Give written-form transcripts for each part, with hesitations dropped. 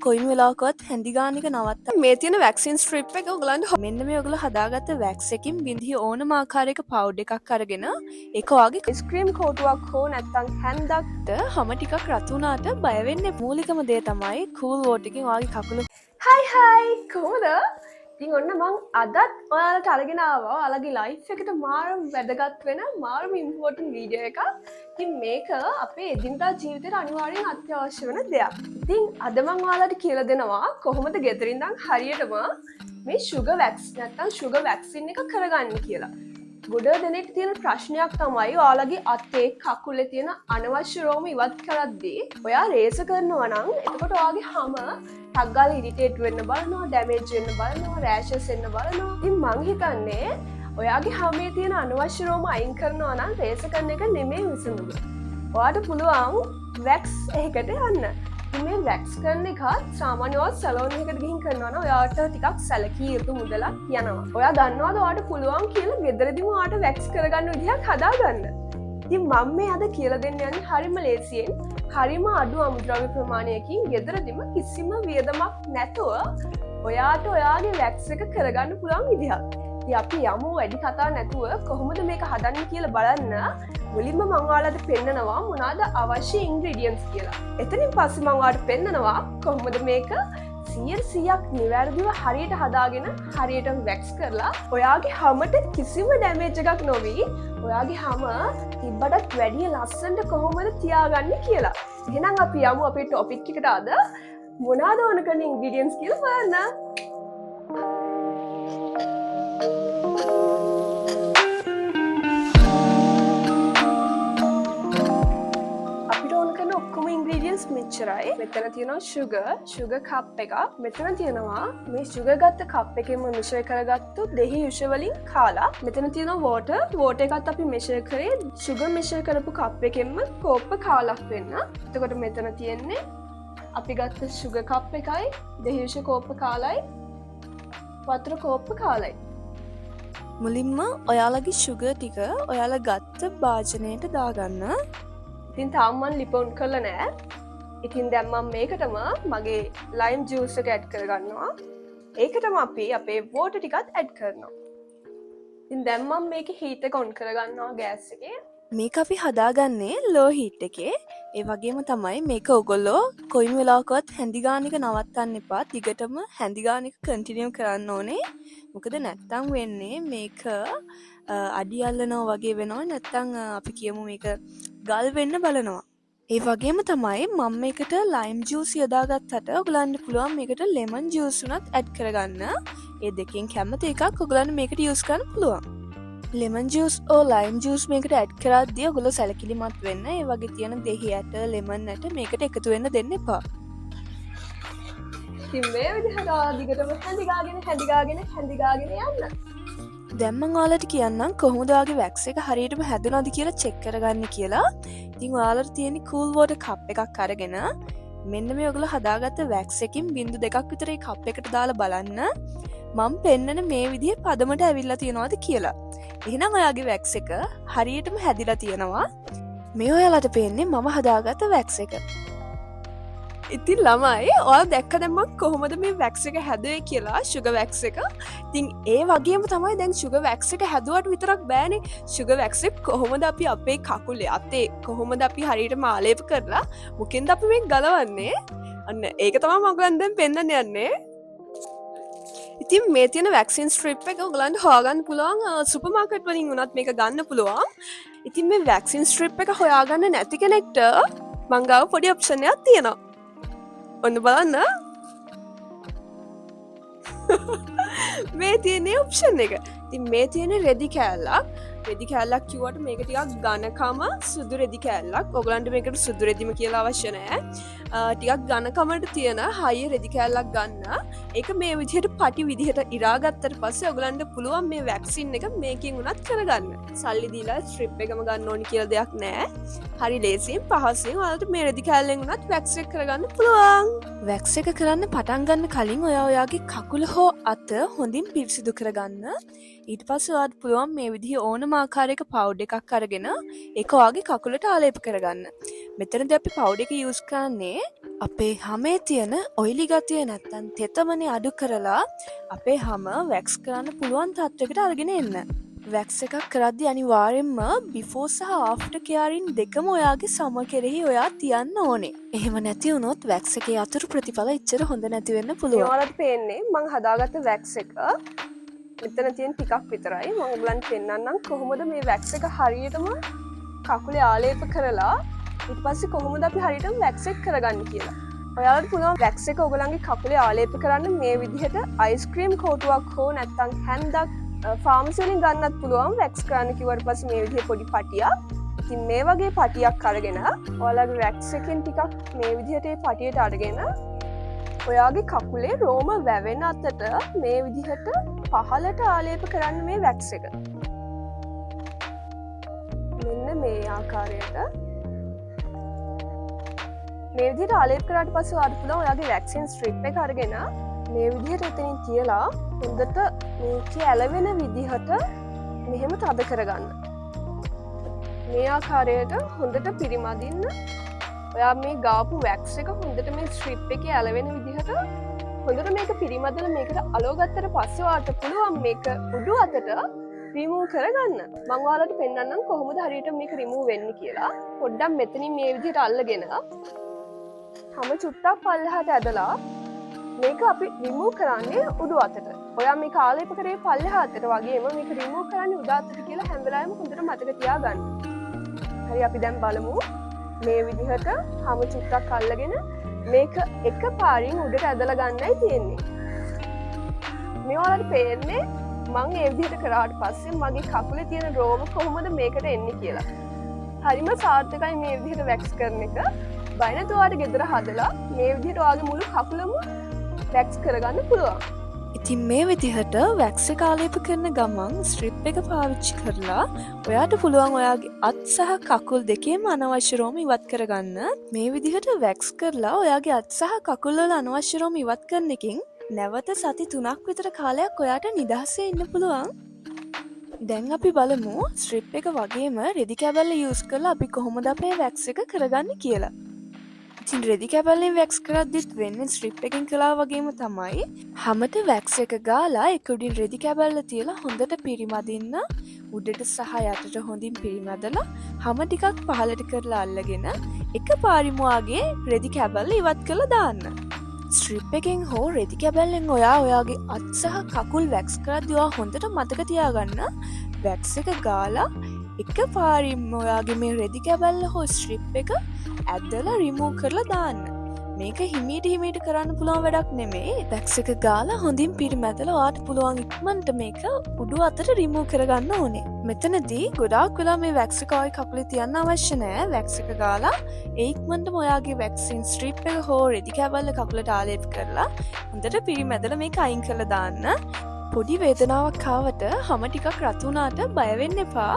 කොයිම වෙලාවකවත් හැඳි ගාන එක නවත්තා මේ තියෙන වැක්සින් ස්ට්‍රිප් එක ඔයගලන්ට මෙන්න මේ ඔයගොල්ලෝ හදාගත්ත වැක්ස් එකකින් බිඳිය ඕනම ආකාරයක පවුඩර් එකක් අරගෙන ඒක ඔයාගේ ස්ක්‍රීම් කෝටුවක් හෝ නැත්නම් හැන්දක්ට හැම ටිකක් රතු වුණාට බය වෙන්න මූලිකම දේ තමයි කූල් වෝටර් එකකින් ඔයාගේ කකුල හයි කොහොමද? ඉතින් ඔන්න මං අදත් ඔයාලට අරගෙන ආවා ඔයාලගේ ලයිෆ් එකට මාරම වැදගත් වෙන මාරම ඉම්පෝටන්ට් වීඩියෝ එකක්. ඉතින් මේක අපේ එදිනදා ජීවිතේට අනිවාර්යෙන් අත්‍යවශ්‍ය වෙන දෙයක්. ඉතින් අද මං ඔයාලට කියලා දෙනවා කොහොමද ගෙදරින් ඉඳන් හරියටම මේ sugar wax නැත්නම් sugar vaccine එක කරගන්න කියලා. ගොඩ දෙනෙක් තියෙන ප්‍රශ්නයක් තමයි ඔයාලගේ අතේ කකුලේ තියෙන අනවශ්‍ය රෝම ඉවත් කරද්දී ඔයා රේස කරනවා නම් එතකොට ඔයාගේ හැම ටක් ගාලා ඉරිටේට් වෙන්න බලනවා, ඩැමේජ් වෙන්න බලනවා, රෑෂස් එන්න බලනවා. ඉතින් මං හිතන්නේ ඔයාගේ හැමේ තියෙන අනවශ්‍ය රෝම අයින් කරනවා නම් රේස කරන එක නෙමෙයි විසඳුම. ඔයාට පුළුවන් වැක්ස් එකකට යන්න. ඉතින් මේ වැක්ස් කරන එකත් සාමාන්‍යව සැලෝන් එකකට ගිහින් කරනවා නම් ඔයාට ටිකක් සැලකිය යුතු මුදලක් යනවා. ඔයා දන්නවද ඔයාට පුළුවන් කියලා ගෙදරදීම ඔයාට වැක්ස් කරගන්න විදිහක් හදාගන්න. ඉතින් මම මේ අද කියලා දෙන්න යන්නේ හරිම ලේසියෙන් හරිම අඩු අමුද්‍රව්‍ය ප්‍රමාණයකින් ගෙදරදීම කිසිම වියදමක් නැතුව ඔයාට ඔයාගේ වැක්ස් එක කරගන්න පුළුවන් විදිහක්. ඉතින් අපි යමු වැඩි කතා නැතුව කොහොමද මේක හදන්නේ කියලා බලන්න. මුලින්ම මම ඔයාලට පෙන්නනවා මොනවාද අවශ්‍ය ඉන්ග්‍රීඩියන්ට්ස් කියලා. එතනින් පස්සේ මම ඔයාලට පෙන්නනවා කොහොමද මේක 100%ක් නිවැරදිව හරියට හදාගෙන හරියටම වැක්ස් කරලා ඔයාගේ හැමට කිසිම ඩැමේජ් එකක් නොවි ඔයාගේ හැම තිබ්බටත් වැඩිය ලස්සනට කොහොමද තියාගන්නේ කියලා. එහෙනම් අපි යමු අපේ ටොපික් එකට අද මොනවාද ඕන කරන ඉන්ග්‍රීඩියන්ට්ස් කියලා බලන්න. ඔක්කොම ඉන්ග්‍රීඩියන්ට්ස් මෙච්චරයි. මෙතන තියෙනවා sugar cup එකක්. මෙතන තියෙනවා මේ sugar ගත්ත cup එකෙන්ම මෙෂර් කරගත්තු දෙහි යුෂ වලින් කාලා. මෙතන තියෙනවා water එකත් අපි මෙෂර් කරේ sugar මෙෂර් කරපු cup එකෙන්ම කෝප්ප කාලක් වෙන්න. එතකොට මෙතන තියෙන්නේ අපි ගත්ත sugar cup එකයි දෙහි යුෂ කෝප්ප කාලයි වතුර කෝප්ප කාලයි. මුලින්ම ඔයාලගේ sugar ටික ඔයාලා ගත්ත භාජනයට දාගන්න. ඉතින් තාම මම ලිපොන් කරලා නෑ. ඉතින් දැන් මම මේකටම මගේ ලයිම් ජූස් එක ඇඩ් කරගන්නවා. ඒකටම අපි අපේ වෝටර් ටිකත් ඇඩ් කරනවා. ඉතින් දැන් මම මේකේ හීට් එක ඔන් කරගන්නවා ගෑස් එකේ. මේක අපි හදාගන්නේ ලෝ හීට් එකේ. ඒ වගේම තමයි මේක ඔයගොල්ලෝ කොයිම වෙලාවකවත් හැඳි ගාන එක නවත්තන්න එපා. දිගටම හැඳි ගාන එක කන්ටිනියු කරන්න ඕනේ. මොකද නැත්තම් වෙන්නේ මේක අඩි අල්ලනවා වගේ වෙනවා. නැත්තම් අපි කියමු මේක ගල් වෙන්න බලනවා. ඒ වගේම තමයි මම මේකට ලයිම් ජූස් යොදාගත්තට ඔයගලන්ට පුළුවන් මේකට ලෙමන් ජූස් උනත් ඇඩ් කරගන්න. ඒ දෙකෙන් කැමති එකක් ඔයගලන්ට මේකට යූස් කරන්න පුළුවන්. ලෙමන් ජූස් ඕ ලයිම් ජූස් මේකට ඇඩ් කරද්දී ඔයගොල්ලෝ සැලකිලිමත් වෙන්න. ඒ වගේ තියෙන දෙහි ඇට ලෙමන් ඇට මේකට එකතු වෙන්න දෙන්න එපා. ඉතින් මේ විදිහට දිගටම හැඳිගාගෙන යන්න. දැන් මම ඔයාලට කියන්නම් කොහොමද ඔයාගේ වැක්ස් එක හරියටම හැදුනවද කියලා චෙක් කරගන්න කියලා. ඉතින් ඔයාලට තියෙන කූල් වෝටර් කප් එකක් අරගෙන මෙන්න මේ ඔයගොල්ලෝ හදාගත්ත වැක්ස් එකකින් බිංදු දෙකක් විතර ඒ කප් එකට දාලා බලන්න. මම පෙන්නන මේ විදිහේ පදමට ඇවිල්ලා තියෙනවද කියලා. එහෙනම් ඔයාගේ වැක්ස් එක හරියටම හැදිලා තියෙනවා. මේ ඔයාලට පේන්නේ මම හදාගත්ත වැක්ස් එක. ඉතින් ළමයි ඔයාලා දැක්කද මම කොහොමද මේ වැක්ස් එක හැදුවේ කියලා sugar wax එක. ඉතින් ඒ වගේම තමයි දැන් sugar wax එක හැදුවට විතරක් බෑනේ. sugar wax එක කොහොමද අපි අපේ කකුලේ අතේ කොහොමද අපි හරියටම ආලේප කරලා මුකින්ද අපි මේක ගලවන්නේ. අන්න ඒක තමයි මම ඔයගලන්ට දැන් පෙන්නන්න යන්නේ. ඉතින් මේ තියෙන වැක්සින් ස්ට්‍රිප් එක ඔයගලන්ට හොයාගන්න පුළුවන් සුපර් මාකට් වලින් උනත් මේක ගන්න පුළුවන්. ඉතින් මේ වැක්සින් ස්ට්‍රිප් එක හොයාගන්න නැති කෙනෙක්ට මං ගාව පොඩි ඔප්ෂන් එකක් තියෙනවා. ඔන්න බලන්න මේ තියෙන ඔප්ෂන් එක. ඉතින් මේ තියෙන රෙදි කෑල්ලක් කිව්වට මේක ටිකක් ඝනකම සුදු රෙදි කෑල්ලක්. ඔයගලන්ට මේකට සුදු රෙදිම කියලා අවශ්‍ය නැහැ. ටිකක් ඝනකමට තියෙන හයිය රෙදි කෑල්ලක් ගන්න. ඒක මේ විදිහට පටි විදිහට ඉරා ගත්තට පස්සේ ඔයගලන්ට පුළුවන් මේ වැක්සින් එක මේකෙන් උනත් කරගන්න. සල්ලි දීලා ස්ට්‍රිප් එකම ගන්න ඕනි කියලා දෙයක් නැහැ. හරි ලේසියෙන් පහසුවෙන් ඔයාලට මේ රෙදි කෑල්ලෙන් උනත් වැක්ස් එක කරගන්න පුළුවන්. වැක්ස් එක කරන්න පටන් ගන්න කලින් ඔයාගේ කකුල හෝ අත හොඳින් පිරිසිදු කරගන්න. ඊට පස්සේ ඔයාලට පුළුවන් මේ විදිහේ ඕනම ආකාරයක පවුඩර් එකක් අරගෙන ඒක ඔයාගේ කකුලට ආලේප කරගන්න. මෙතනදී අපි පවුඩර් එක යූස් කරන්නේ අපේ හමේ තියෙන ඔයිලි ගතිය නැත්තන් තෙතමනේ අඩු කරලා අපේ හම වැක්ස් කරන්න පුළුවන් තත්වකට අරගෙන එන්න. වැක්ස් එකක් කරද්දි අනිවාර්යෙන්ම බිෆෝ සහ ආෆ්ටර් කෙයාරින් දෙකම ඔයාගේ සම කෙරෙහි ඔයා තියන්න ඕනේ. එහෙම නැති වුණොත් වැක්ස් එකේ අතුරු ප්‍රතිඵල එච්චර හොඳ නැති වෙන්න පුළුවන්. ඔයාලට පේන්නේ මං හදාගත්ත වැක්ස් එක මෙතන තියෙන ටිකක් විතරයි. මම ඔයගලන්ට පෙන්නන්නම් කොහොමද මේ වැක්ස් එක හරියටම කකුලේ ආලේප කරලා ඊට පස්සේ කොහොමද අපි හරියටම වැක්ස් එක කරගන්නේ කියලා. ඔයාලට පුළුවන් වැක්ස් එක ඔයගලන්ගේ කකුලේ ආලේප කරන්න මේ විදිහට අයිස්ක්‍රීම් කෝටුවක් හෝ නැත්නම් හැන්දක් ෆාමසි වලින් ගන්නත් පුළුවන්. වැක්ස් කරන්න කිව්වට පස්සේ මේ විදිහේ පොඩි පටියක්. ඉතින් මේ වගේ පටියක් අරගෙන ඔයාලගේ වැක්ස් එකෙන් ටිකක් මේ විදිහට ඒ පටියට අරගෙන ඔයාගේ කකුලේ රෝම වැවෙන අතට මේ විදිහට පහළට ආලේප කරන්න මේ වැක්ස් එක. මෙන්න මේ ආකාරයට මේ විදිහට ආලේප කරාට පස්සේ ඔයාලට පුළුවන් ඔයාගේ වැක්සින් ස්ට්‍රිප් එක අරගෙන මේ විදිහට එතනින් තියලා හොඳට මේකේ ඇලවෙන විදිහට මෙහෙම තද කරගන්න. මේ ආකාරයට හොඳට පිරිමදින්න. ඔයා මේ ගාපු වැක්ස් එක හොඳට මේ ස්ට්‍රිප් එකේ ඇලවෙන විදිහට හොඳට මේක පිරිමදලා මේකට අලව ගත්තට පස්සේ ඔයාලට පුළුවන් මේක උඩු අතට රිමූව් කරගන්න. මම ඔයාලට පෙන්නන්නම් කොහොමද හරියට මේක රිමූව් වෙන්නේ කියලා. පොඩ්ඩක් මෙතනින් මේ විදිහට අල්ලගෙන හැම චුට්ටක් පල්ලෙහාට ඇදලා මේක අපි රිමූව් කරන්නේ උඩු අතට. ඔයා මේක ආලේප කරේ පල්ලෙහා අතට වගේම මේක රිමූව් කරන්නේ උඩ අතට කියලා හැම වෙලාවෙම හොඳට මතක තියාගන්න. හරි අපි දැන් බලමු. මේ විදිහට හැම චුට්ටක් අල්ලගෙන මේක එක පාරින් උඩට ඇදලා ගන්නයි තියෙන්නේ. මේ ඔයාලට පේන්නේ මම ඒ විදිහට කරාට පස්සේ මගේ කකුලේ තියෙන රෝම කොහොමද මේකට එන්නේ කියලා. හරිම සාර්ථකයි මේ විදිහට වැක්ස් කරන එක. බය නැතුව ඔයාලට ගෙදර හදලා මේ විදිහට ඔයාගේ මුළු කකුලම වැක්ස් කරගන්න පුළුවන්. ඉතින් මේ විදිහට වැක්ස් එක ආලේප කරන ගමන් ස්ට්‍රිප් එක පාවිච්චි කරලා ඔයාට පුළුවන් ඔයාගේ අත් සහ කකුල් දෙකේම අනවශ්‍ය රෝම ඉවත් කරගන්න. මේ විදිහට වැක්ස් කරලා ඔයාගේ අත් සහ කකුල් වල අනවශ්‍ය රෝම ඉවත් කරන එකෙන් නැවත සති 3ක් විතර කාලයක් ඔයාට නිදහසේ ඉන්න පුළුවන්. දැන් අපි බලමු ස්ට්‍රිප් එක වගේම රෙදි කැබල්ල යූස් කරලා අපි කොහොමද අපේ වැක්ස් එක කරගන්නේ කියලා. ඉතින් රෙදි කැබල්ලෙන් වැක්ස් කරද්දිත් වෙන්නේ ස්ට්‍රිප් එකෙන් කළා වගේම තමයි. හැමත වැක්ස් එක ගාලා ඒක උඩින් රෙදි කැබල්ල තියලා හොඳට පිරිමදින්න. උඩට සහ යටට හොඳින් පිරිමදලා හැම ටිකක් පහළට කරලා අල්ලගෙන එකපාරිම වාගේ රෙදි කැබල්ල ඉවත් කරලා දාන්න. ස්ට්‍රිප් එකෙන් හෝ රෙදි කැබල්ලෙන් ඔයාගේ අත් සහ කකුල් වැක්ස් කරද්දී ඔයා හොඳට මතක තියාගන්න වැක්ස් එක ගාලා එකපාරින්ම ඔයාගේ මේ රෙදි කැබල්ල හෝ ස්ට්‍රිප් එක ඇදලා රිමූව් කරලා දාන්න. මේක හිමීට කරන්න පුළුවන් වැඩක් නෙමෙයි. වැක්ස් එක ගාලා හොඳින් පිරිමැදලා ඔයාට පුළුවන් ඉක්මනට මේක උඩු අතට රිමූව් කරගන්න ඕනේ. මෙතනදී ගොඩාක් වෙලා මේ වැක්ස් එක ඔය කකුලේ තියන්න අවශ්‍ය නැහැ. වැක්ස් එක ගාලා ඒ ඉක්මනටම ඔයාගේ වැක්සින් ස්ට්‍රිප් එක හෝ රෙදි කැබල්ල කකුලට ආලේප කරලා හොඳට පිරිමැදලා මේක අයින් කරලා දාන්න. පොඩි වේදනාවක් ආවට හැම ටිකක් රතු වුණාට බය වෙන්න එපා.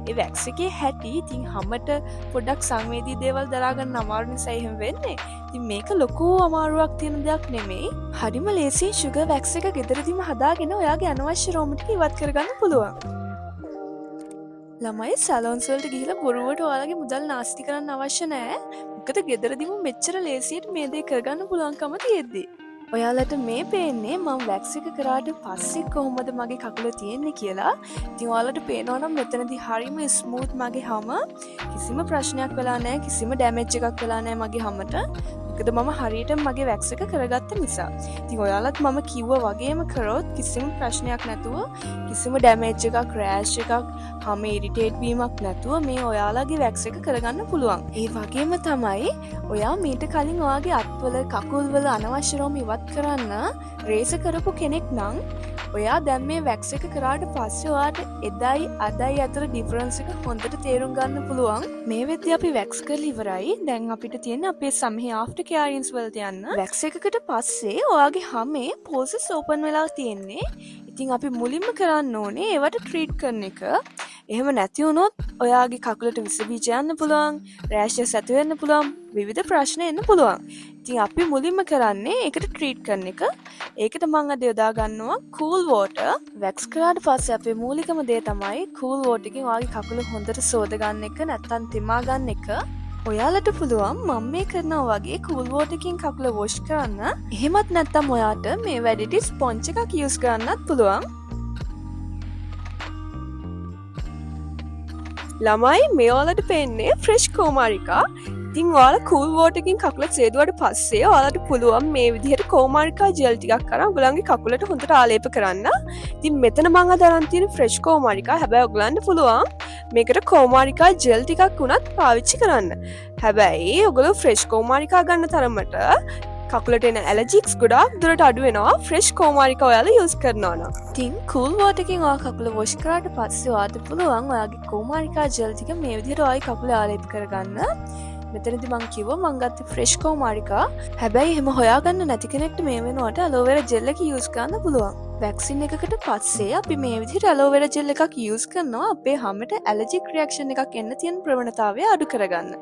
ඒ වැක්ස් එකේ හැටි ඉතින් හැමට පොඩ්ඩක් සංවේදී දේවල් දරා ගන්න අමාරු නිසා එහෙම වෙන්නේ. ඉතින් මේක ලොකු අමාරුවක් තියෙන දෙයක් නෙමෙයි. හරිම ලේසියෙන් sugar wax එක ගෙදරදීම හදාගෙන ඔයාගේ අනවශ්‍ය රෝම ටික ඉවත් කරගන්න පුළුවන්. ළමයි සැලොන්ස් වලට ගිහිල්ලා බොරුවට ඔයාලගේ මුදල් නාස්ති කරන්න අවශ්‍ය නැහැ. මොකද ගෙදරදීම මෙච්චර ලේසියට මේ දේ කරගන්න පුළුවන්කම තියෙද්දි. ඔයාලට මේ පේන්නේ මම වැක්ස් එක කරාට පස්සේ කොහොමද මගේ කකුල තියෙන්නේ කියලා. ඉතින් ඔයාලට පේනවා නම් මෙතනදී හරිම ස්මූත් මගේ හැම කිසිම ප්‍රශ්නයක් වෙලා නැහැ, කිසිම ඩැමේජ් එකක් වෙලා නැහැ මගේ හැමට. මොකද මම හරියට මගේ වැක්ස් එක කරගත්ත නිසා. ඉතින් ඔයාලත් මම කිව්වා වගේම කරොත් කිසිම ප්‍රශ්නයක් නැතුව, කිසිම ඩැමේජ් එකක්, රෑෂ් එකක්, හැම ඉරිටේට් වීමක් නැතුව මේ ඔයාලගේ වැක්ස් එක කරගන්න පුළුවන්. ඒ වගේම තමයි ඔයා මීට කලින් ඔයාගේ අත්වල, කකුල්වල අනවශ්‍ය රෝම ඉවත් කරන්න රේස කරපු කෙනෙක් නම් ඔයා දැන් මේ වැක්ස් එක කරාට පස්සේ ඔයාට එදයි අදයි අතර ඩිෆරන්ස් එක හොඳට තේරුම් ගන්න පුළුවන්. මේ වෙද්දී අපි වැක්ස් කරලා ඉවරයි. දැන් අපිට තියෙන අපේ සමහේ ආෆ්ටර් කෙයාරින්ස් වලට යන්න. වැක්ස් එකකට පස්සේ ඔයාගේ හැමේ පෝසස් ඕපන් වෙලා තියෙන්නේ. ඉතින් අපි මුලින්ම කරන්න ඕනේ ඒවට ට්‍රීට් කරන එක. එහෙම නැති වුණොත් ඔයාගේ කකුලට විස බීජ යන්න පුළුවන්, රෑෂස් ඇති වෙන්න පුළුවන්, විවිධ ප්‍රශ්න එන්න පුළුවන්. ඉතින් අපි මුලින්ම කරන්නේ ඒකට ට්‍රීට් කරන එක. ඒකට මම අද යොදා ගන්නවා cool water. වැක්ස් කරාට පස්සේ අපේ මූලිකම දේ තමයි cool water එකෙන් ඔයාගේ කකුල හොඳට සෝද ගන්න එක, නැත්නම් තෙමා ගන්න එක. ඔයාලට පුළුවන් මම මේ කරනවා වගේ කූල් වෝටරකින් කකුල වොෂ් කරන්න. එහෙමත් නැත්නම් ඔයාට මේ වැඩේට ස්පොන්ජ් එකක් යූස් කරන්නත් පුළුවන්. ළමයි මේ ඔයාලට පේන්නේ ෆ්‍රෙෂ් කෝමාරිකා. ඉතින් ඔයාලා කූල් වෝටරකින් කකුල සේදුවට පස්සේ ඔයාලට පුළුවන් මේ විදිහට කෝමාරිකා ජෙල් ටිකක් අරන් ඔයගලන්ගේ කකුලට හොඳට ආලේප කරන්න. ඉතින් මෙතන මම අද අරන් තියෙන ෆ්‍රෙෂ් කෝමාරිකා. හැබැයි ඔයගලන්ට පුළුවන් මේකට කෝමාරිකා ජෙල් ටිකක් උනත් පාවිච්චි කරන්න. හැබැයි ඔයගොල්ලෝ ෆ්‍රෙෂ් කෝමාරිකා ගන්න තරමට කකුලට එන ඇලර්ජික්ස් ගොඩාක් දුරට අඩු වෙනවා ෆ්‍රෙෂ් කෝමාරිකා ඔයාලා යූස් කරනවා නම්. ඉතින් කූල් වෝටරකින් ඔයා කකුල වොෂ් කරාට පස්සේ ඔයාට පුළුවන් ඔයාගේ කෝමාරිකා ජෙල් ටික මේ විදිහට ඔයාගේ කකුලේ ආලේප කරගන්න. මෙතනදි මං කිව්වා මං ගත්තේ ෆ්‍රෙෂ් කෝමාරිකා. හැබැයි එහෙම හොයාගන්න නැති කෙනෙක්ට මේ වෙනුවට ඇලෝවෙරා ජෙල් එක යූස් කරන්න පුළුවන්. වැක්සින් එකකට පස්සේ අපි මේ විදිහට ඇලෝවෙරා ජෙල් එකක් යූස් කරනවා අපේ හැමට ඇලර්ජික් රියැක්ෂන් එකක් එන්න තියෙන ප්‍රවණතාවය අඩු කරගන්න.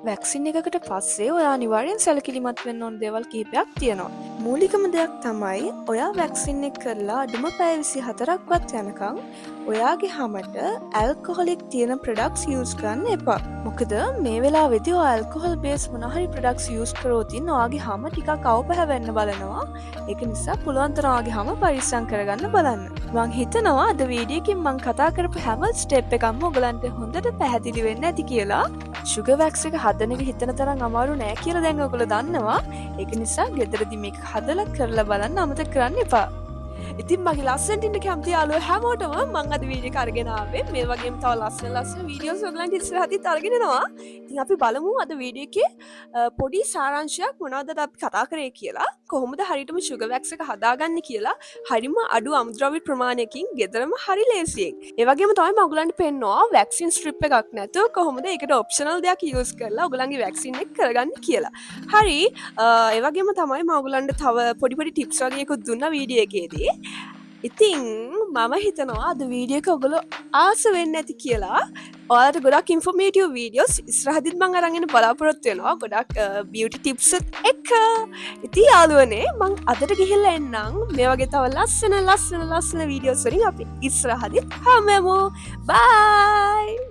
වැක්සින් එකකට පස්සේ ඔයා අනිවාර්යෙන් සැලකිලිමත් වෙන්න ඕන දේවල් කිහිපයක් තියෙනවා. මූලිකම දෙයක් තමයි ඔයා වැක්සින් එක කරලා අඩුම පැය 24ක්වත් යනකම් ඔයාගේ හැමට ඇල්කොහොලික් තියෙන ප්‍රොඩක්ට්ස් යූස් කරන්න එපා. මොකද මේ වෙලාවේදී ඔයා ඇල්කොහොල් බේස් මොන හරි ප්‍රොඩක්ට්ස් යූස් කරොත් ඔයාගේ හැම ටිකක් අවපහැවෙන්න බලනවා. ඒක නිසා පුළුවන් තරම් ඔයාගේ හැම පරිස්සම් කරගන්න බලන්න. මං හිතනවා අද වීඩියෝ එකෙන් මං කතා කරපු හැම ස්ටෙප් එකක්ම ඔයගලන්ට හොඳට පැහැදිලි වෙන්න ඇති කියලා. ෂුගර් වැක්ස් එක හදන එක හිතන තරම් අමාරු නෑ කියලා දැන් ඔයගොල්ලෝ දන්නවා. ඒක නිසා ගෙදරදී මේක හදලා කරලා බලන්න අමතක කරන්න එපා. ඉතින් මගේ ලස්සනට ඉන්න කැමති යාළුවෝ හැමෝටම මම අද වීඩියෝ එක අරගෙන ආවේ. මේ වගේම තව ලස්සන වීඩියෝස් ඔයගලන්ට ඉස්සරහදීත් අරගෙන එනවා. ඉතින් අපි බලමු අද වීඩියෝ එකේ පොඩි සාරාංශයක් මොනවද අපි කතා කරේ කියලා. කොහොමද හරියටම ෂුගර් වැක්ස් එක හදාගන්නේ කියලා හරිම අඩු අමුද්‍රව්‍ය ප්‍රමාණයකින් ගෙදරම හරි ලේසියෙන්. ඒ වගේම තමයි මම ඔයගලන්ට පෙන්නනවා වැක්සින් ස්ට්‍රිප් එකක් නැතුව කොහොමද ඒකට ඔප්ෂනල් දෙයක් යූස් කරලා ඔයගලන්ගේ වැක්සින් එක කරගන්න කියලා. හරි ඒ වගේම තමයි මම ඔයගලන්ට තව පොඩි ටිප්ස් වගේකුත් දුන්නා වීඩියෝ එකේදී. ඉතින් මම හිතනවා අද වීඩියෝ එක ඔයගොල්ලෝ ආස වෙන්න ඇති කියලා. ඔයාලට ගොඩක් ඉන්ෆෝමේටිව් වීඩියෝස් ඉස්සරහදිත් මම අරන් එන්න බලාපොරොත්තු වෙනවා. ගොඩක් බියුටි ටිප්ස් එක්ක. ඉතින් යාළුවනේ මම අදට ගිහිල්ලා එන්නම්. මේ වගේ තව ලස්සන වීඩියෝස් වලින් අපි ඉස්සරහදිත් හම්බෙමු. බයි.